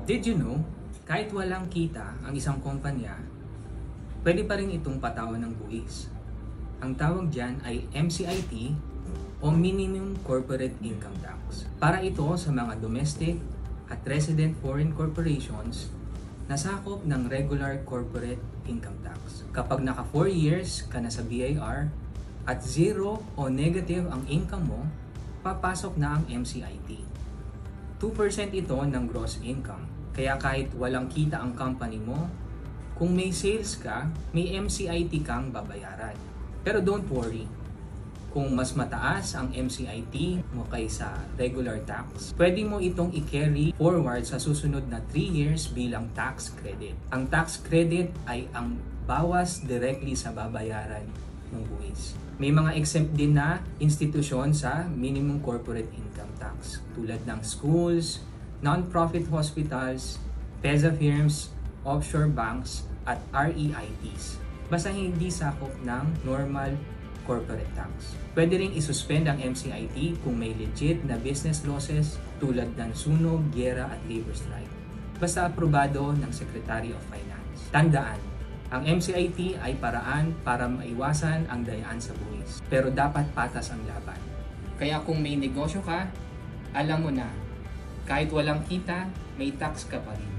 Did you know, kahit walang kita ang isang kumpanya, pwede pa rin itong patawan ng buwis. Ang tawag dyan ay MCIT o Minimum Corporate Income Tax. Para ito sa mga domestic at resident foreign corporations na sakop ng regular corporate income tax. Kapag naka 4 years ka na sa BIR at 0 o negative ang income mo, papasok na ang MCIT. 2% ito ng gross income. Kaya kahit walang kita ang company mo, kung may sales ka, may MCIT kang babayaran. Pero don't worry, kung mas mataas ang MCIT mo kaysa regular tax, pwede mo itong i-carry forward sa susunod na 3 years bilang tax credit. Ang tax credit ay ang bawas directly sa babayaran ng buwis. May mga exempt din na institusyon sa minimum corporate income tax tulad ng schools, non-profit hospitals, PEZA firms, offshore banks, at REITs. Basta hindi sakop ng normal corporate tax. Pwede ring isuspend ang MCIT kung may legit na business losses tulad ng sunog, gyera at labor strike. Basta aprobado ng Secretary of Finance. Tandaan, ang MCIT ay paraan para maiwasan ang dayaan sa buwis. Pero dapat patas ang laban. Kaya kung may negosyo ka, alam mo na, kahit walang kita, may tax ka pa rin.